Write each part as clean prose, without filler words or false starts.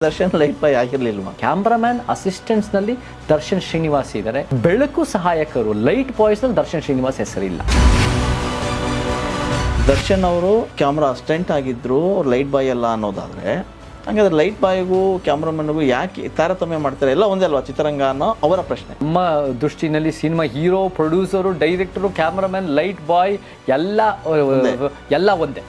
Darshan light boy ಆಗಿರ್ಲಿಲ್ವಾ? Cameraman assistants ನಲ್ಲಿ ದರ್ಶನ್ ಶ್ರೀನಿವಾಸ್ ಇದ್ದಾರೆ. ಬೆಳಕು ಸಹಾಯಕರು ಲೈಟ್ ಬಾಯ್ಸ್ ನಲ್ಲಿ ದರ್ಶನ್ ಶ್ರೀನಿವಾಸ್ ಹೆಸರಿಲ್ಲ. ದರ್ಶನ್ ಅವರು ಕ್ಯಾಮ್ರಾ ಅಸಿಸ್ಟೆಂಟ್ ಆಗಿದ್ರು, ಲೈಟ್ ಬಾಯ್ ಅಲ್ಲ ಅನ್ನೋದಾದ್ರೆ ಹಂಗಾದ್ರೆ ಲೈಟ್ ಬಾಯ್ಗೂ ಕ್ಯಾಮ್ರಾಮನ್ಗೂ ಯಾಕೆ ತಾರತಮ್ಯ ಮಾಡ್ತಾರೆ? ಎಲ್ಲ ಒಂದೇ ಅಲ್ವಾ ಚಿತ್ರರಂಗ ಅನ್ನೋ ಅವರ ಪ್ರಶ್ನೆ. ನಮ್ಮ ದೃಷ್ಟಿನಲ್ಲಿ cinema hero, producer, director, cameraman, light boy ಎಲ್ಲ ಒಂದೇ.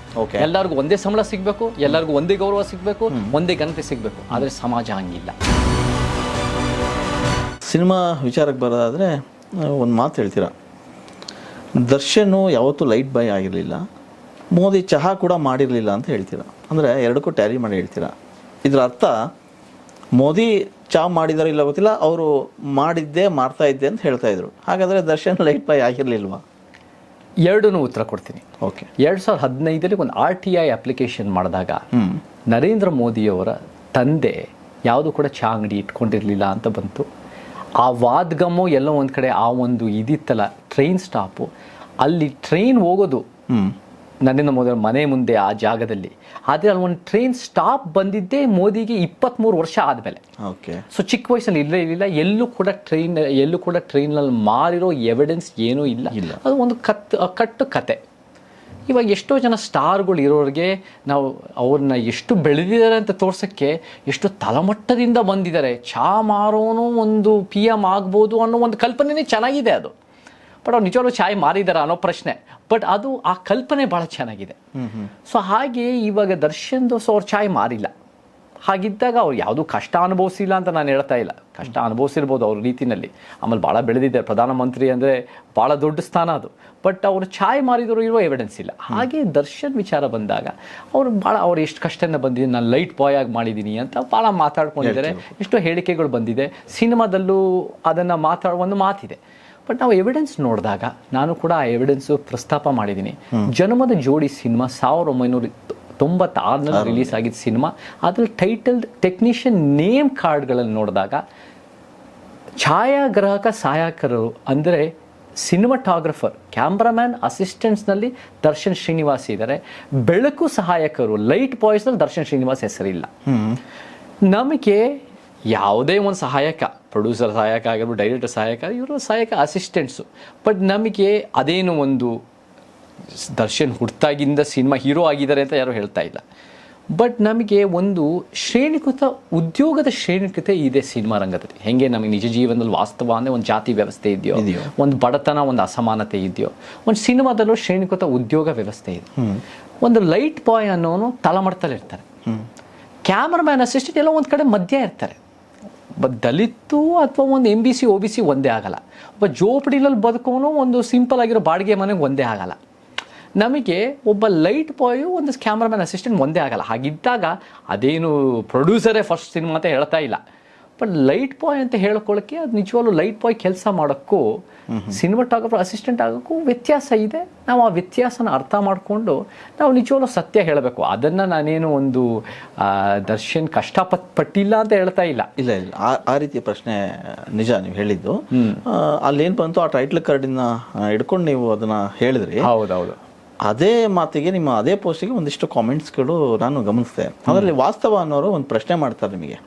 ಎಲ್ಲರಿಗೂ ಒಂದೇ ಸಂಬಳ ಸಿಗಬೇಕು, ಎಲ್ಲರಿಗೂ ಒಂದೇ ಗೌರವ ಸಿಗಬೇಕು, ಒಂದೇ ಘನತೆ ಸಿಗಬೇಕು. ಆದರೆ ಸಮಾಜ ಹಂಗಿಲ್ಲ. ಸಿನಿಮಾ ವಿಚಾರಕ್ಕೆ ಬರೋದಾದರೆ ಒಂದು ಮಾತು ಹೇಳ್ತೀರಾ, ದರ್ಶನು ಯಾವತ್ತೂ ಲೈಟ್ ಬಾಯ್ ಆಗಿರಲಿಲ್ಲ, ಮೋದಿ ಚಹಾ ಕೂಡ ಮಾಡಿರಲಿಲ್ಲ ಅಂತ ಹೇಳ್ತೀರಾ. ಅಂದರೆ ಎರಡಕ್ಕೂ ಟ್ಯಾಲಿ ಮಾಡಿ ಹೇಳ್ತೀರಾ. ಇದರ ಅರ್ಥ ಮೋದಿ ಚಹಾ ಮಾಡಿದಾರೋ ಇಲ್ಲ ಗೊತ್ತಿಲ್ಲ, ಅವರು ಮಾಡಿದ್ದೆ ಮಾಡ್ತಾ ಇದ್ದೆ ಅಂತ ಹೇಳ್ತಾ ಇದ್ರು. ಹಾಗಾದರೆ ದರ್ಶನ್ ಲೈಟ್ ಬಾಯ್ ಆಗಿರಲಿಲ್ವಾ? ಎರಡೂ ಉತ್ತರ ಕೊಡ್ತೀನಿ. ಓಕೆ. 2015 ಒಂದು RTI ಅಪ್ಲಿಕೇಶನ್ ಮಾಡಿದಾಗ ನರೇಂದ್ರ ಮೋದಿಯವರ ತಂದೆ ಯಾವುದು ಕೂಡ ಚಹಾ ಅಂಗಡಿ ಇಟ್ಕೊಂಡಿರಲಿಲ್ಲ ಅಂತ ಬಂತು. ಆ ವಾದ್ಗಮೋ ಎಲ್ಲೋ ಒಂದು ಕಡೆ ಆ ಒಂದು ಇದಿತ್ತಲ್ಲ ಟ್ರೈನ್ ಸ್ಟಾಪು, ಅಲ್ಲಿ ಟ್ರೈನ್ ಹೋಗೋದು ನರೇಂದ್ರ ಮೋದಿ ಮನೆ ಮುಂದೆ ಆ ಜಾಗದಲ್ಲಿ. ಆದರೆ ಅಲ್ಲಿ ಒಂದು ಟ್ರೈನ್ ಸ್ಟಾಪ್ ಬಂದಿದ್ದೇ ಮೋದಿಗೆ 23 ವರ್ಷ ಆದಮೇಲೆ. ಓಕೆ. ಸೊ ಚಿಕ್ಕ ವಯಸ್ಸಲ್ಲಿ ಇರಲಿಲ್ಲ. ಎಲ್ಲೂ ಕೂಡ ಟ್ರೈನಲ್ಲಿ ಮಾರಿರೋ ಎವಿಡೆನ್ಸ್ ಏನೂ ಇಲ್ಲ. ಅದು ಒಂದು ಕಟ್ಟು ಕತೆ. ಇವಾಗ ಎಷ್ಟೋ ಜನ ಸ್ಟಾರ್ಗಳು ಇರೋರಿಗೆ ನಾವು ಅವ್ರನ್ನ ಎಷ್ಟು ಬೆಳೆದಿದ್ದಾರೆ ಅಂತ ತೋರ್ಸೋಕ್ಕೆ ಎಷ್ಟು ತಳಮಟ್ಟದಿಂದ ಬಂದಿದ್ದಾರೆ. ಚಹಾ ಮಾರೋನು ಒಂದು PM ಆಗ್ಬೋದು ಅನ್ನೋ ಒಂದು ಕಲ್ಪನೆನೇ ಚೆನ್ನಾಗಿದೆ. ಅದು ಬಟ್ ಅವ್ರು ನಿಜವಾಗ್ಲೂ ಚಾಯ್ ಮಾರಿದಾರ ಅನ್ನೋ ಪ್ರಶ್ನೆ. ಬಟ್ ಅದು ಆ ಕಲ್ಪನೆ ಭಾಳ ಚೆನ್ನಾಗಿದೆ. ಸೊ ಹಾಗೆ ಇವಾಗ ದರ್ಶನ್ದು ಅವ್ರು ಚಾಯ್ ಮಾರಿಲ್ಲ. ಹಾಗಿದ್ದಾಗ ಅವ್ರು ಯಾವುದೂ ಕಷ್ಟ ಅನುಭವಿಸಿಲ್ಲ ಅಂತ ನಾನು ಹೇಳ್ತಾ ಇಲ್ಲ. ಕಷ್ಟ ಅನುಭವಿಸಿರ್ಬೋದು ಅವ್ರ ರೀತಿಯಲ್ಲಿ. ಆಮೇಲೆ ಭಾಳ ಬೆಳೆದಿದ್ದಾರೆ. ಪ್ರಧಾನಮಂತ್ರಿ ಅಂದರೆ ಭಾಳ ದೊಡ್ಡ ಸ್ಥಾನ ಅದು. ಬಟ್ ಅವರು ಚಾಯ್ ಮಾರಿದ್ರು ಇರೋ ಎವಿಡೆನ್ಸ್ ಇಲ್ಲ. ಹಾಗೆ ದರ್ಶನ್ ವಿಚಾರ ಬಂದಾಗ ಅವ್ರು ಎಷ್ಟು ಕಷ್ಟದಿಂದ ಬಂದಿದ್ದೀನಿ, ನಾನು ಲೈಟ್ ಬಾಯ್ ಆಗಿ ಮಾಡಿದ್ದೀನಿ ಅಂತ ಭಾಳ ಮಾತಾಡ್ಕೊಂಡಿದ್ದಾರೆ. ಎಷ್ಟೋ ಹೇಳಿಕೆಗಳು ಬಂದಿದೆ. ಸಿನಿಮಾದಲ್ಲೂ ಅದನ್ನು ಒಂದು ಮಾತಿದೆ. ಬಟ್ ನಾವು ಎವಿಡೆನ್ಸ್ ನೋಡಿದಾಗ ನಾನು ಕೂಡ ಆ ಎವಿಡೆನ್ಸು ಪ್ರಸ್ತಾಪ ಮಾಡಿದ್ದೀನಿ. ಜನ್ಮದ ಜೋಡಿ ಸಿನಿಮಾ 1996 ರಿಲೀಸ್ ಆಗಿದ್ದ ಸಿನಿಮಾ. ಅದ್ರಲ್ಲಿ ಟೈಟಲ್ ಟೆಕ್ನಿಷಿಯನ್ ನೇಮ್ ಕಾರ್ಡ್ಗಳಲ್ಲಿ ನೋಡಿದಾಗ ಛಾಯಾಗ್ರಾಹಕ ಸಹಾಯಕರು ಅಂದರೆ ಸಿನಿಮಾಟೋಗ್ರಫರ್, ಕ್ಯಾಮ್ರಾಮ್ಯಾನ್ ಅಸಿಸ್ಟೆಂಟ್ಸ್ನಲ್ಲಿ ದರ್ಶನ್ ಶ್ರೀನಿವಾಸ್ ಇದ್ದಾರೆ. ಬೆಳಕು ಸಹಾಯಕರು ಲೈಟ್ ಬಾಯ್ಸ್ನಲ್ಲಿ ದರ್ಶನ್ ಶ್ರೀನಿವಾಸ್ ಹೆಸರಿಲ್ಲ. ನಮಗೆ ಯಾವುದೇ ಒಂದು ಸಹಾಯಕ, ಪ್ರೊಡ್ಯೂಸರ್ ಸಹಾಯಕ ಆಗಿರ್ಬೋದು, ಡೈರೆಕ್ಟರ್ ಸಹಾಯಕ, ಇವರು ಸಹಾಯಕ ಅಸಿಸ್ಟೆಂಟ್ಸು. ಬಟ್ ನಮಗೆ ಅದೇನು ಒಂದು ದರ್ಶನ್ ಹುಟ್ಟಾಗಿಂದ ಸಿನಿಮಾ ಹೀರೋ ಆಗಿದ್ದಾರೆ ಅಂತ ಯಾರೂ ಹೇಳ್ತಾ ಇಲ್ಲ. ಬಟ್ ನಮಗೆ ಒಂದು ಉದ್ಯೋಗದ ಶ್ರೇಣಿಕತೆ ಇದೆ ಸಿನಿಮಾ ರಂಗದಲ್ಲಿ. ಹೆಂಗೆ ನಮಗೆ ನಿಜ ಜೀವನದಲ್ಲಿ ವಾಸ್ತವ ಅಂದರೆ ಒಂದು ಜಾತಿ ವ್ಯವಸ್ಥೆ ಇದೆಯೋ, ಒಂದು ಬಡತನ, ಒಂದು ಅಸಮಾನತೆ ಇದೆಯೋ, ಒಂದು ಸಿನಿಮಾದಲ್ಲೂ ಶ್ರೇಣಿಕೃತ ಉದ್ಯೋಗ ವ್ಯವಸ್ಥೆ ಇದೆ. ಒಂದು ಲೈಟ್ ಬಾಯ್ ಅನ್ನೋನು ತಳಮಟ್ಟದಲ್ಲಿ ಇರ್ತಾರೆ. ಕ್ಯಾಮ್ರಾಮ್ಯಾನ್ ಅಸಿಸ್ಟೆಂಟ್ ಎಲ್ಲ ಒಂದು ಕಡೆ ಮಧ್ಯ ಇರ್ತಾರೆ. ದಲಿತು ಅಥವಾ ಒಂದು MBC OBC ಒಂದೇ ಆಗಲ್ಲ. ಒಬ್ಬ ಜೋಪಡಿಲಲ್ಲಿ ಬದುಕೋನು ಒಂದು ಸಿಂಪಲ್ ಆಗಿರೋ ಬಾಡಿಗೆ ಮನೆಗೆ ಒಂದೇ ಆಗಲ್ಲ. ನಮಗೆ ಒಬ್ಬ ಲೈಟ್ ಬಾಯು ಒಂದು ಕ್ಯಾಮ್ರಾಮ್ಯಾನ್ ಅಸಿಸ್ಟೆಂಟ್ ಒಂದೇ ಆಗಲ್ಲ. ಹಾಗಿದ್ದಾಗ ಅದೇನು ಪ್ರೊಡ್ಯೂಸರೇ ಫಸ್ಟ್ ಸಿನಿಮಾ ಅಂತ ಹೇಳ್ತಾ ಇಲ್ಲ. ಬಟ್ ಲೈಟ್ ಬಾಯ್ ಅಂತ ಹೇಳ್ಕೊಳ್ಳೋಕ್ಕೆ ಅದು ನಿಜವಾಗ್ಲೂ ಲೈಟ್ ಬಾಯ್ ಕೆಲಸ ಮಾಡೋಕ್ಕೂ ಸಿನಿಮಾಟೋಗ್ರಫರ್ ಅಸಿಸ್ಟೆಂಟ್ ಆಗೋಕ್ಕೂ ವ್ಯತ್ಯಾಸ ಇದೆ. ನಾವು ಆ ವ್ಯತ್ಯಾಸನ ಅರ್ಥ ಮಾಡಿಕೊಂಡು ನಾವು ನಿಜವಾಗ್ಲೂ ಸತ್ಯ ಹೇಳಬೇಕು. ಅದನ್ನು ನಾನೇನು ಒಂದು ದರ್ಶನ್ ಕಷ್ಟಪಟ್ಟಿಲ್ಲ ಅಂತ ಹೇಳ್ತಾ ಇಲ್ಲ. ಇಲ್ಲ ಆ ರೀತಿಯ ಪ್ರಶ್ನೆ ನಿಜ ನೀವು ಹೇಳಿದ್ದು. ಅಲ್ಲೇನು ಬಂತು, ಆ ಟೈಟ್ಲ್ ಕಾರ್ಡಿನ ಹಿಡ್ಕೊಂಡು ನೀವು ಅದನ್ನು ಹೇಳಿದ್ರಿ. ಹೌದೌದು. ಅದೇ ಮಾತಿಗೆ ನಿಮ್ಮ ಅದೇ ಪೋಸ್ಟಿಗೆ ಒಂದಿಷ್ಟು ಕಾಮೆಂಟ್ಸ್ಗಳು ನಾನು ಗಮನಿಸಿದೆ. ಅದರಲ್ಲಿ ವಾಸ್ತವ ಅನ್ನೋರು ಒಂದು ಪ್ರಶ್ನೆ ಮಾಡ್ತಾರೆ ನಿಮಗೆ.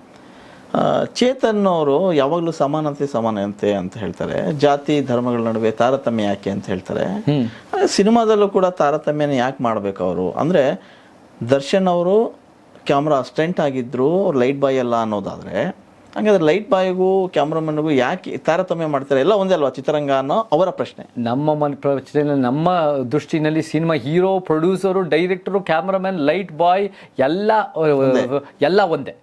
ಚೇತನ್ ಅವರು ಯಾವಾಗಲೂ ಸಮಾನತೆ ಅಂತ ಹೇಳ್ತಾರೆ. ಜಾತಿ ಧರ್ಮಗಳ ನಡುವೆ ತಾರತಮ್ಯ ಯಾಕೆ ಅಂತ ಹೇಳ್ತಾರೆ. ಸಿನಿಮಾದಲ್ಲೂ ಕೂಡ ತಾರತಮ್ಯನ ಯಾಕೆ ಮಾಡಬೇಕು ಅವರು? ಅಂದರೆ ದರ್ಶನ್ ಅವರು ಕ್ಯಾಮ್ರಾ ಅಸಿಸ್ಟೆಂಟ್ ಆಗಿದ್ರು, ಲೈಟ್ ಬಾಯ್ ಅಲ್ಲ ಅನ್ನೋದಾದರೆ ಹಂಗಾದ್ರೆ ಲೈಟ್ ಬಾಯ್ಗೂ ಕ್ಯಾಮ್ರಾಮನ್ಗೂ ಯಾಕೆ ತಾರತಮ್ಯ ಮಾಡ್ತಾರೆ? ಎಲ್ಲ ಒಂದೇ ಅಲ್ವಾ ಚಿತ್ರರಂಗ ಅನ್ನೋ ಅವರ ಪ್ರಶ್ನೆ. ನಮ್ಮ ದೃಷ್ಟಿನಲ್ಲಿ cinema hero, producer, director, cameraman, light boy ಎಲ್ಲ ಒಂದೇ.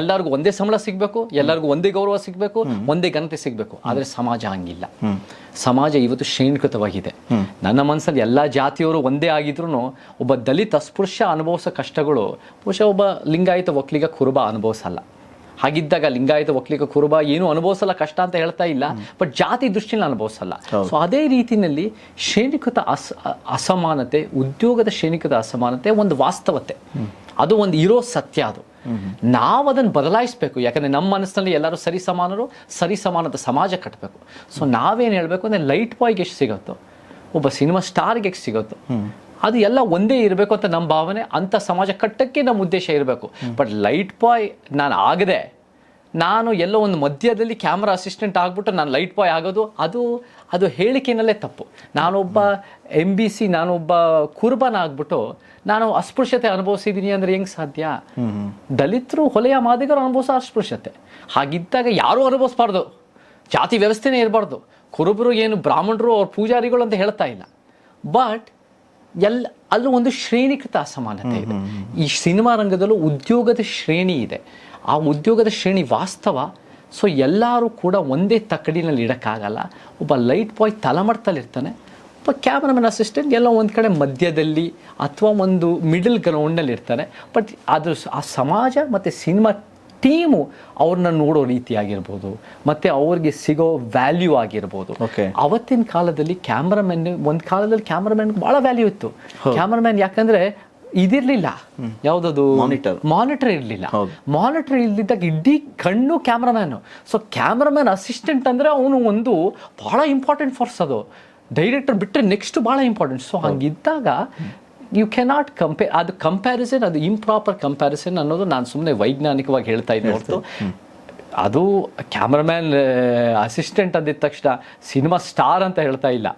ಎಲ್ಲರಿಗೂ ಒಂದೇ ಸಂಬಳ ಸಿಗಬೇಕು, ಎಲ್ಲರಿಗೂ ಒಂದೇ ಗೌರವ ಸಿಗಬೇಕು, ಒಂದೇ ಘನತೆ ಸಿಗಬೇಕು. ಆದರೆ ಸಮಾಜ ಹಂಗಿಲ್ಲ. ಸಮಾಜ ಇವತ್ತು ಶ್ರೇಣಿಕೃತವಾಗಿದೆ. ನನ್ನ ಮನಸ್ಸಲ್ಲಿ ಎಲ್ಲ ಜಾತಿಯವರು ಒಂದೇ ಆಗಿದ್ರು ಒಬ್ಬ ದಲಿತ ಅಸ್ಪೃಶ್ಯ ಅನುಭವಿಸೋ ಕಷ್ಟಗಳು ಬಹುಶಃ ಒಬ್ಬ ಲಿಂಗಾಯತ ಒಕ್ಕಲಿಗ ಕುರುಬ ಅನುಭವಿಸಲ್ಲ. ಹಾಗಿದ್ದಾಗ ಲಿಂಗಾಯತ ಒಕ್ಕಲಿಗ ಕುರುಬ ಏನು ಅನುಭವಿಸಲ್ಲ, ಕಷ್ಟ ಅಂತ ಹೇಳ್ತಾ ಇಲ್ಲ. ಬಟ್ ಜಾತಿ ದೃಷ್ಟಿಯಲ್ಲಿ ಅನುಭವಿಸಲ್ಲ. ಸೊ ಅದೇ ರೀತಿಯಲ್ಲಿ ಶ್ರೇಣಿಕೃತ ಅಸಮಾನತೆ, ಉದ್ಯೋಗದ ಶ್ರೇಣಿಕೃತ ಅಸಮಾನತೆ ಒಂದು ವಾಸ್ತವತೆ. ಅದು ಒಂದು ಇರೋ ಸತ್ಯ. ಅದು ನಾವು ಅದನ್ನು ಬದಲಾಯಿಸಬೇಕು. ಯಾಕಂದರೆ ನಮ್ಮ ಮನಸ್ಸಿನಲ್ಲಿ ಎಲ್ಲರೂ ಸರಿಸಮಾನದ ಸಮಾಜ ಕಟ್ಟಬೇಕು. ಸೊ ನಾವೇನು ಹೇಳಬೇಕು ಅಂದರೆ ಲೈಟ್ ಬಾಯ್ಗೆ ಎಷ್ಟು ಸಿಗುತ್ತೋ, ಒಬ್ಬ ಸಿನಿಮಾ ಸ್ಟಾರ್ಗೆ ಎಷ್ಟು ಸಿಗುತ್ತೋ, ಅದು ಎಲ್ಲ ಒಂದೇ ಇರಬೇಕು ಅಂತ ನಮ್ಮ ಭಾವನೆ, ಅಂಥ ಸಮಾಜ ಕಟ್ಟಕ್ಕೆ ನಮ್ಮ ಉದ್ದೇಶ ಇರಬೇಕು. ಬಟ್ ಲೈಟ್ ಬಾಯ್ ನಾನು ಆಗದೆ, ನಾನು ಎಲ್ಲೋ ಒಂದು ಮಧ್ಯದಲ್ಲಿ ಕ್ಯಾಮ್ರಾ ಅಸಿಸ್ಟೆಂಟ್ ಆಗಿಬಿಟ್ಟು ನಾನು ಲೈಟ್ ಬಾಯ್ ಆಗೋದು, ಅದು ಹೇಳಿಕೆನಲ್ಲೇ ತಪ್ಪು. ನಾನೊಬ್ಬ MBC, ನಾನೊಬ್ಬ ಕುರ್ಬಾನ್ ಆಗ್ಬಿಟ್ಟು ನಾನು ಅಸ್ಪೃಶ್ಯತೆ ಅನುಭವಿಸಿದ್ದೀನಿ ಅಂದರೆ ಹೆಂಗೆ ಸಾಧ್ಯ? ದಲಿತರು, ಹೊಲೆಯ ಮಾದಿಗರು ಅನುಭವಿಸೋ ಅಸ್ಪೃಶ್ಯತೆ. ಹಾಗಿದ್ದಾಗ ಯಾರೂ ಅನುಭವಿಸ್ಬಾರ್ದು, ಜಾತಿ ವ್ಯವಸ್ಥೆನೇ ಇರಬಾರ್ದು. ಕುರುಬರು ಏನು ಬ್ರಾಹ್ಮಣರು ಅವ್ರ ಪೂಜಾರಿಗಳು ಅಂತ ಹೇಳ್ತಾ ಇಲ್ಲ. ಬಟ್ ಅಲ್ಲೂ ಒಂದು ಶ್ರೇಣೀಕೃತ ಅಸಮಾನತೆ ಇದೆ. ಈ ಸಿನಿಮಾ ರಂಗದಲ್ಲೂ ಉದ್ಯೋಗದ ಶ್ರೇಣಿ ಇದೆ. ಆ ಉದ್ಯೋಗದ ಶ್ರೇಣಿ ವಾಸ್ತವ. ಸೊ ಎಲ್ಲರೂ ಕೂಡ ಒಂದೇ ತಕ್ಕಡಿನಲ್ಲಿ ಇಡೋಕ್ಕಾಗಲ್ಲ. ಒಬ್ಬ ಲೈಟ್ ಬಾಯ್ ತಲೆಮಟ್ಟದಲ್ಲಿರ್ತಾನೆ, ಒಬ್ಬ ಕ್ಯಾಮ್ರಾಮನ್ ಅಸಿಸ್ಟೆಂಟ್ ಎಲ್ಲೋ ಒಂದು ಕಡೆ ಮಧ್ಯದಲ್ಲಿ ಅಥವಾ ಒಂದು ಮಿಡಲ್ ಗ್ರೌಂಡ್ನಲ್ಲಿ ಇರ್ತಾನೆ. ಬಟ್ ಅದು ಆ ಸಮಾಜ ಮತ್ತು ಸಿನಿಮಾ ಟೀಮು ಅವ್ರನ್ನ ನೋಡೋ ರೀತಿ ಆಗಿರ್ಬೋದು, ಮತ್ತು ಅವ್ರಿಗೆ ಸಿಗೋ ವ್ಯಾಲ್ಯೂ ಆಗಿರ್ಬೋದು. ಅವತ್ತಿನ ಕಾಲದಲ್ಲಿ ಒಂದು ಕಾಲದಲ್ಲಿ ಕ್ಯಾಮ್ರಾಮನ್ಗೆ ಭಾಳ ವ್ಯಾಲ್ಯೂ ಇತ್ತು. ಕ್ಯಾಮ್ರಾಮನ್ ಯಾಕಂದರೆ ಇದಿರಲಿಲ್ಲ, ಯಾವುದದು ಮಾನಿಟರ್ ಇರಲಿಲ್ಲ. ಮಾನಿಟರ್ ಇಲ್ದಿದ್ದಾಗ ಇಡೀ ಕಣ್ಣು ಕ್ಯಾಮ್ರಾಮ್ಯಾನು. ಸೊ ಕ್ಯಾಮ್ರಾಮನ್ ಅಸಿಸ್ಟೆಂಟ್ ಅಂದರೆ ಅವನು ಒಂದು ಭಾಳ ಇಂಪಾರ್ಟೆಂಟ್ ಫೋರ್ಸ್. ಅದು ಡೈರೆಕ್ಟರ್ ಬಿಟ್ಟರೆ ನೆಕ್ಸ್ಟ್ ಭಾಳ ಇಂಪಾರ್ಟೆಂಟ್. ಸೊ ಹಂಗಿದ್ದಾಗ ಯು ಕೆನಾಟ್ ಅದು ಕಂಪ್ಯಾರಿಸನ್, ಅದು ಇಂಪ್ರಾಪರ್ ಕಂಪ್ಯಾರಿಸನ್ ಅನ್ನೋದು ನಾನು ಸುಮ್ಮನೆ ವೈಜ್ಞಾನಿಕವಾಗಿ ಹೇಳ್ತಾ ಇದ್ದೆ ಹೊರತು ಅದು ಕ್ಯಾಮ್ರಾಮ್ಯಾನ್ ಅಸಿಸ್ಟೆಂಟ್ ಅಂದಿದ ತಕ್ಷಣ ಸಿನಿಮಾ ಸ್ಟಾರ್ ಅಂತ ಹೇಳ್ತಾ ಇಲ್ಲ.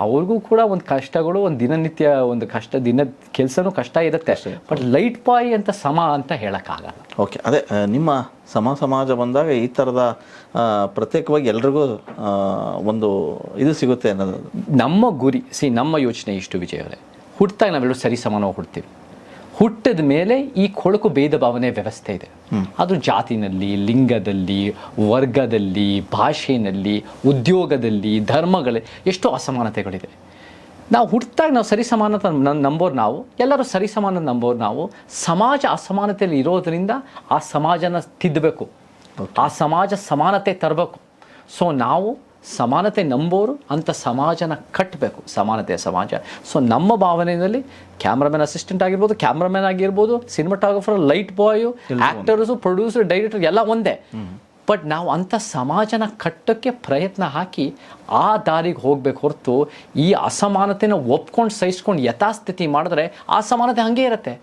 ಅವ್ರಿಗೂ ಕೂಡ ಒಂದು ಕಷ್ಟಗಳು, ಒಂದು ದಿನನಿತ್ಯ ಒಂದು ದಿನದ ಕೆಲಸನೂ ಕಷ್ಟ ಇರುತ್ತೆ. ಬಟ್ ಲೈಟ್ ಬಾಯ್ ಅಂತ ಅಂತ ಹೇಳೋಕ್ಕಾಗಲ್ಲ. ಓಕೆ, ಅದೇ ನಿಮ್ಮ ಸಮಾಜ ಬಂದಾಗ ಈ ಥರದ ಪ್ರತ್ಯೇಕವಾಗಿ ಎಲ್ರಿಗೂ ಒಂದು ಇದು ಸಿಗುತ್ತೆ ಅನ್ನೋದು ನಮ್ಮ ಗುರಿ. ನಮ್ಮ ಯೋಚನೆ ಇಷ್ಟು, ವಿಜಯ್ ಅವರೇ, ಹುಟ್ಟಾಗ ನಾವೆಲ್ಲರೂ ಸರಿ ಸಮಾನವಾಗಿ ಹುಡ್ತೀವಿ. ಹುಟ್ಟಿದ ಮೇಲೆ ಈ ಕೊಳಕು ಭೇದ ಭಾವನೆ ವ್ಯವಸ್ಥೆ ಇದೆ. ಅದು ಜಾತಿನಲ್ಲಿ, ಲಿಂಗದಲ್ಲಿ, ವರ್ಗದಲ್ಲಿ, ಭಾಷೆಯಲ್ಲಿ, ಉದ್ಯೋಗದಲ್ಲಿ, ಧರ್ಮಗಳಲ್ಲಿ ಎಷ್ಟೋ ಅಸಮಾನತೆಗಳಿದೆ. ನಾವು ಹುಟ್ಟಿದಾಗ ನಾವು ಸರಿ ಸಮಾನತೆ ನಂಬೋರು, ನಾವು ಎಲ್ಲರೂ ಸರಿ ಸಮಾನ ನಂಬೋರು. ನಾವು ಸಮಾಜ ಅಸಮಾನತೆಯಲ್ಲಿ ಇರೋದರಿಂದ ಆ ಸಮಾಜನ ತಿದ್ದಬೇಕು, ಆ ಸಮಾಜ ಸಮಾನತೆ ತರಬೇಕು. ಸೊ ನಾವು ಸಮಾನತೆ ನಂಬೋರು ಅಂತ ಸಮಾಜನ ಕಟ್ಟಬೇಕು, ಸಮಾನತೆಯ ಸಮಾಜ. ಸೊ ನಮ್ಮ ಭಾವನೆಯಲ್ಲಿ ಕ್ಯಾಮ್ರಾಮನ್ ಅಸಿಸ್ಟೆಂಟ್ ಆಗಿರ್ಬೋದು, ಕ್ಯಾಮ್ರಾಮನ್ ಆಗಿರ್ಬೋದು, cinematographer, light boy, actors, producer, director ಎಲ್ಲ ಒಂದೇ. ಬಟ್ ನಾವು ಅಂಥ ಸಮಾಜನ ಕಟ್ಟೋಕ್ಕೆ ಪ್ರಯತ್ನ ಹಾಕಿ ಆ ದಾರಿಗೆ ಹೋಗಬೇಕು ಹೊರತು ಈ ಅಸಮಾನತೆನ ಒಪ್ಕೊಂಡು ಸಹಿಸ್ಕೊಂಡು ಯಥಾಸ್ಥಿತಿ ಮಾಡಿದ್ರೆ ಆ ಸಮಾನತೆ ಹಾಗೇ ಇರುತ್ತೆ.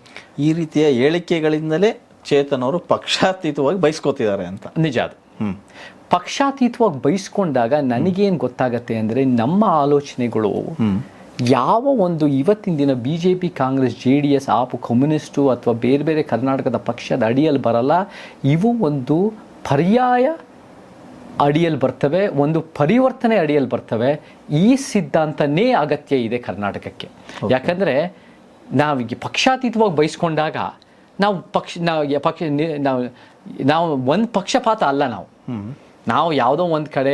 ಈ ರೀತಿಯ ಹೇಳಿಕೆಗಳಿಂದಲೇ ಚೇತನ್ ಅವರು ಪಕ್ಷಾತೀತವಾಗಿ ಬಯಸ್ಕೋತಿದ್ದಾರೆ ಅಂತ. ನಿಜ ಅದು. ಪಕ್ಷಾತೀತವಾಗಿ ಬಯಸ್ಕೊಂಡಾಗ ನನಗೇನು ಗೊತ್ತಾಗತ್ತೆ ಅಂದರೆ, ನಮ್ಮ ಆಲೋಚನೆಗಳು ಯಾವ ಒಂದು ಇವತ್ತಿನ ದಿನ BJP, Congress, JDS, app, communist ಅಥವಾ ಬೇರೆ ಬೇರೆ ಕರ್ನಾಟಕದ ಪಕ್ಷದ ಅಡಿಯಲ್ಲಿ ಬರಲ್ಲ. ಇವು ಒಂದು ಪರ್ಯಾಯ ಅಡಿಯಲ್ಲಿ ಬರ್ತವೆ, ಒಂದು ಪರಿವರ್ತನೆ ಅಡಿಯಲ್ಲಿ ಬರ್ತವೆ. ಈ ಸಿದ್ಧಾಂತನೇ ಅಗತ್ಯ ಇದೆ ಕರ್ನಾಟಕಕ್ಕೆ. ಯಾಕಂದರೆ ನಾವೀಗ ಪಕ್ಷಾತೀತವಾಗಿ ಬಯಸ್ಕೊಂಡಾಗ ನಾವು ಒಂದು ಪಕ್ಷಪಾತ ಅಲ್ಲ. ನಾವು ಯಾವುದೋ ಒಂದು ಕಡೆ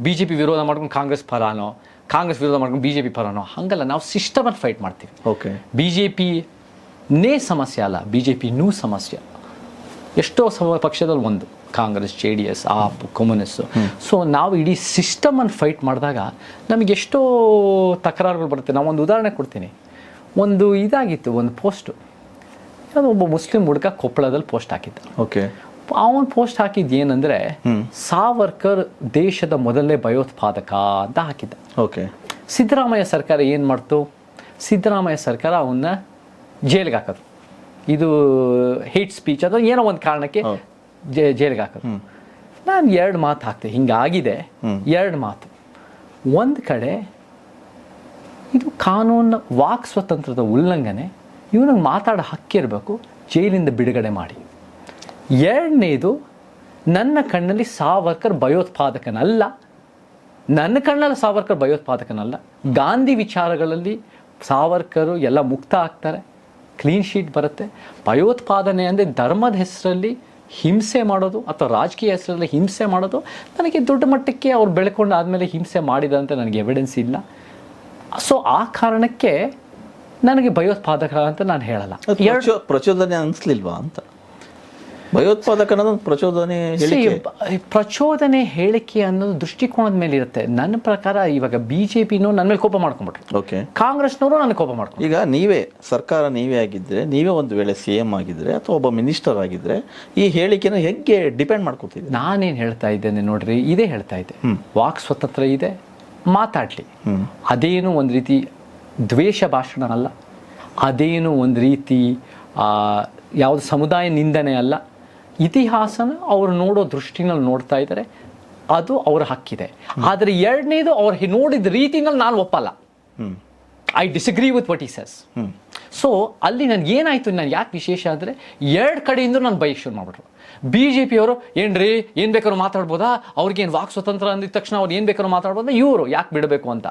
BJP ವಿರೋಧ ಮಾಡ್ಕೊಂಡು ಕಾಂಗ್ರೆಸ್ ಪರನೋ, ಕಾಂಗ್ರೆಸ್ ವಿರೋಧ ಮಾಡ್ಕೊಂಡು BJP ಪರನೋ ಹಂಗಲ್ಲ. ನಾವು ಸಿಸ್ಟಮಲ್ಲಿ ಫೈಟ್ ಮಾಡ್ತೀವಿ. BJPನೇ ಸಮಸ್ಯೆ ಅಲ್ಲ, BJPನೂ ಸಮಸ್ಯೆ. ಎಷ್ಟೋ ಪಕ್ಷದಲ್ಲಿ ಒಂದು Congress, JDS, AAP, communist. So ನಾವು ಇಡೀ ಸಿಸ್ಟಮನ್ನು ಫೈಟ್ ಮಾಡಿದಾಗ ನಮಗೆ ಎಷ್ಟೋ ತಕರಾರುಗಳು ಬರುತ್ತೆ. ನಾವು ಒಂದು ಉದಾಹರಣೆ ಕೊಡ್ತೀನಿ. ಒಂದು ಇದಾಗಿತ್ತು, ಒಂದು ಪೋಸ್ಟು, ಒಬ್ಬ ಮುಸ್ಲಿಂ ಹುಡುಗ ಕೊಪ್ಪಳದಲ್ಲಿ ಪೋಸ್ಟ್ ಹಾಕಿದ್ದ. ಅವನು ಪೋಸ್ಟ್ ಹಾಕಿದ್ದು ಏನಂದರೆ, ಸಾವರ್ಕರ್ ದೇಶದ ಮೊದಲನೇ ಭಯೋತ್ಪಾದಕ ಅಂತ ಹಾಕಿದ್ದ. ಸಿದ್ದರಾಮಯ್ಯ ಸರ್ಕಾರ ಏನು ಮಾಡ್ತು? ಸಿದ್ದರಾಮಯ್ಯ ಸರ್ಕಾರ ಅವನ್ನ ಜೈಲಿಗೆ ಹಾಕೋದು. ಇದು ಹೇಟ್ ಸ್ಪೀಚ್ ಅಥವಾ ಏನೋ ಒಂದು ಕಾರಣಕ್ಕೆ ಜೈಲಿಗೆ ಹಾಕೋದು. ನಾನು 2 ಮಾತು ಹಾಕ್ತೆ, ಹಿಂಗಾಗಿದೆ 2 ಮಾತು. ಒಂದು ಕಡೆ ಇದು ಕಾನೂನು ವಾಕ್ ಸ್ವಾತಂತ್ರ್ಯದ ಉಲ್ಲಂಘನೆ, ಇವನಿಗೆ ಮಾತಾಡೋ ಹಕ್ಕಿರಬೇಕು, ಜೈಲಿಂದ ಬಿಡುಗಡೆ ಮಾಡಿ. 2ನೇದು, ನನ್ನ ಕಣ್ಣಲ್ಲಿ ಸಾವರ್ಕರ್ ಭಯೋತ್ಪಾದಕನಲ್ಲ, ನನ್ನ ಕಣ್ಣಲ್ಲಿ ಸಾವರ್ಕರ್ ಭಯೋತ್ಪಾದಕನಲ್ಲ. ಗಾಂಧಿ ವಿಚಾರಗಳಲ್ಲಿ ಸಾವರ್ಕರು ಎಲ್ಲ ಮುಕ್ತ ಆಗ್ತಾರೆ, ಕ್ಲೀನ್ ಶೀಟ್ ಬರುತ್ತೆ. ಭಯೋತ್ಪಾದನೆ ಅಂದರೆ ಧರ್ಮದ ಹೆಸರಲ್ಲಿ ಹಿಂಸೆ ಮಾಡೋದು ಅಥವಾ ರಾಜಕೀಯ ಹೆಸರಲ್ಲಿ ಹಿಂಸೆ ಮಾಡೋದು. ನನಗೆ ದೊಡ್ಡ ಮಟ್ಟಕ್ಕೆ ಅವ್ರು ಬೆಳ್ಕೊಂಡು ಆದಮೇಲೆ ಹಿಂಸೆ ಮಾಡಿದಂತೆ ನನಗೆ ಎವಿಡೆನ್ಸ್ ಇಲ್ಲ. ಸೊ ಆ ಕಾರಣಕ್ಕೆ ನನಗೆ ಭಯೋತ್ಪಾದಕ ಅಂತ ನಾನು ಹೇಳಲ್ಲ. ಪ್ರಚೋದನೆ ಅನಿಸ್ಲಿಲ್ವಾ ಅಂತ? ಭಯೋತ್ಪಾದಕ ಅನ್ನೋದು ಪ್ರಚೋದನೆ ಹೇಳಿಕೆ ಅನ್ನೋದು ದೃಷ್ಟಿಕೋನದ ಮೇಲೆ ಇರುತ್ತೆ. ನನ್ನ ಪ್ರಕಾರ ಇವಾಗ BJPನೂ ನನ್ನ ಮೇಲೆ ಕೋಪ ಮಾಡ್ಕೊಂಡ್ಬಿಟ್ರು, ಕಾಂಗ್ರೆಸ್ನವರು ನನ್ನ ಕೋಪ ಮಾಡ್ಕೊಂಡು. ಈಗ ನೀವೇ ಸರ್ಕಾರ ನೀವೇ ಆಗಿದ್ರೆ, ನೀವೇ ಒಂದು ವೇಳೆ CM ಆಗಿದ್ರೆ ಅಥವಾ ಒಬ್ಬ ಮಿನಿಸ್ಟರ್ ಆಗಿದ್ರೆ ಈ ಹೇಳಿಕೆನ ಹೇಗೆ ಡಿಪೆಂಡ್ ಮಾಡ್ಕೊತಿದ್ದೆ? ನಾನೇನು ಹೇಳ್ತಾ ಇದ್ದೇನೆ ನೋಡ್ರಿ, ಇದೇ ಹೇಳ್ತಾ ಇದ್ದೆ, ವಾಕ್ ಸ್ವಾತಂತ್ರ್ಯ ಇದೆ, ಮಾತಾಡ್ಲಿ. ಅದೇನು ಒಂದು ರೀತಿ ದ್ವೇಷ ಭಾಷಣ ಅಲ್ಲ, ಅದೇನು ಒಂದು ರೀತಿ ಯಾವುದು ಸಮುದಾಯ ನಿಂದನೆ ಅಲ್ಲ, ಇತಿಹಾಸನ ಅವರು ನೋಡೋ ದೃಷ್ಟಿನಲ್ಲಿ ನೋಡ್ತಾ ಇದ್ದಾರೆ, ಅದು ಅವರ ಹಕ್ಕಿದೆ. ಆದರೆ ಎರಡನೇದು ಅವ್ರು ನೋಡಿದ ರೀತಿನಲ್ಲಿ ನಾನು ಒಪ್ಪಲ್ಲ. I disagree with what he cess. So ಅಲ್ಲಿ ನನಗೆ ಏನಾಯಿತು, ನಾನು ಯಾಕೆ ವಿಶೇಷ ಅಂದರೆ ಎರಡು ಕಡೆಯಿಂದ ನಾನು ಬೈಕ್ ಶುರು ಮಾಡಿಬಿಟ್ರು. BJP ಅವರು ಏನ್ರಿ ಏನು ಬೇಕಾದ್ರೂ ಮಾತಾಡ್ಬೋದಾ, ಅವ್ರಿಗೇನು ವಾಕ್ ಸ್ವತಂತ್ರ ಅಂದಿದ ತಕ್ಷಣ ಅವ್ರು ಏನು ಬೇಕಾದ್ರೂ ಮಾತಾಡ್ಬೋದಾ, ಇವರು ಯಾಕೆ ಬಿಡಬೇಕು ಅಂತ.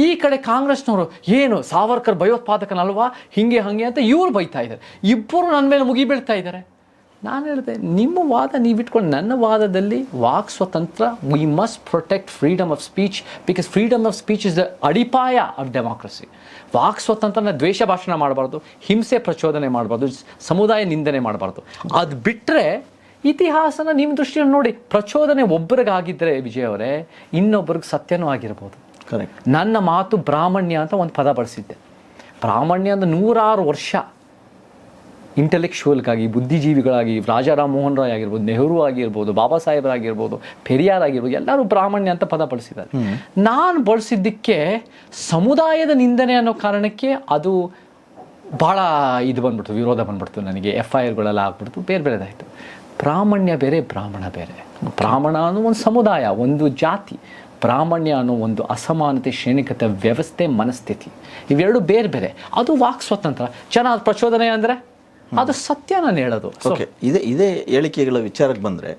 ಈ ಕಡೆ ಕಾಂಗ್ರೆಸ್ನವರು ಏನು ಸಾವರ್ಕರ್ ಭಯೋತ್ಪಾದಕನಲ್ವಾ, ಹಿಂಗೆ ಹಾಗೆ ಅಂತ ಇವ್ರು ಬೈತಾ ಇದ್ದಾರೆ. ಇಬ್ಬರು ನನ್ನ ಮೇಲೆ ಮುಗಿ ಬೀಳ್ತಾ ಇದ್ದಾರೆ. ನಾನು ಹೇಳಿದೆ, ನಿಮ್ಮ ವಾದ ನೀವು ಇಟ್ಕೊಂಡು, ನನ್ನ ವಾದದಲ್ಲಿ ವಾಕ್ ಸ್ವತಂತ್ರ, we must protect freedom of speech, because freedom of speech is the ಅಡಿಪಾಯ ಆಫ್ ಡೆಮಾಕ್ರಸಿ. ವಾಕ್ ಸ್ವತಂತ್ರನ ದ್ವೇಷ ಭಾಷಣ ಮಾಡಬಾರ್ದು, ಹಿಂಸೆ ಪ್ರಚೋದನೆ ಮಾಡಬಾರ್ದು, ಸಮುದಾಯ ನಿಂದನೆ ಮಾಡಬಾರ್ದು. ಅದು ಬಿಟ್ಟರೆ ಇತಿಹಾಸನ ನಿಮ್ಮ ದೃಷ್ಟಿಯಲ್ಲಿ ನೋಡಿ, ಪ್ರಚೋದನೆ ಒಬ್ಬರಿಗಾಗಿದ್ದರೆ ವಿಜಯ್ ಅವರೇ, ಇನ್ನೊಬ್ಬರಿಗೆ ಸತ್ಯನೂ ಆಗಿರ್ಬೋದು. ಕರೆಕ್ಟ್. ನನ್ನ ಮಾತು ಬ್ರಾಹ್ಮಣ್ಯ ಅಂತ ಒಂದು ಪದ ಬಳಸಿದ್ದೆ. ಬ್ರಾಹ್ಮಣ್ಯ ಅಂದ್ರೆ 106 ವರ್ಷ ಇಂಟೆಲೆಕ್ಚುವಲ್ಗಾಗಿ, ಬುದ್ಧಿಜೀವಿಗಳಾಗಿ, ರಾಜಾ ರಾಮ್ ಮೋಹನ್ ರಾಯ್ ಆಗಿರ್ಬೋದು, ನೆಹರು ಆಗಿರ್ಬೋದು, ಬಾಬಾ ಸಾಹೇಬರಾಗಿರ್ಬೋದು, ಪೆರಿಯಾರ್ ಆಗಿರ್ಬೋದು, ಎಲ್ಲರೂ ಬ್ರಾಹ್ಮಣ್ಯ ಅಂತ ಪದ ಬಳಸಿದ್ದಾರೆ. ನಾನು ಬಳಸಿದ್ದಕ್ಕೆ ಸಮುದಾಯದ ನಿಂದನೆ ಅನ್ನೋ ಕಾರಣಕ್ಕೆ ಅದು ಭಾಳ ಇದು ಬಂದ್ಬಿಡ್ತು, ವಿರೋಧ ಬಂದ್ಬಿಡ್ತು, ನನಗೆ FIRಗಳೆಲ್ಲ ಆಗ್ಬಿಡ್ತು, ಬೇರೆ ಬೇರೆದಾಯಿತು. ಬ್ರಾಹ್ಮಣ್ಯ ಬೇರೆ, ಬ್ರಾಹ್ಮಣ ಬೇರೆ. ಬ್ರಾಹ್ಮಣ ಅನ್ನೋ ಒಂದು ಸಮುದಾಯ, ಒಂದು ಜಾತಿ. ಬ್ರಾಹ್ಮಣ್ಯ ಅನ್ನೋ ಒಂದು ಅಸಮಾನತೆ, ಶ್ರೇಣಿಕತೆ ವ್ಯವಸ್ಥೆ, ಮನಸ್ಥಿತಿ, ಇವೆರಡು ಬೇರೆ ಬೇರೆ. ಅದು ವಾಕ್ ಸ್ವತಂತ್ರ. ಜನ ಪ್ರಚೋದನೆ ಅಂದರೆ ಅದು ಸತ್ಯ ನಾನು ಹೇಳೋದು. ಓಕೆ, ಇದೇ ಹೇಳಿಕೆಗಳ ವಿಚಾರಕ್ಕೆ ಬಂದರೆ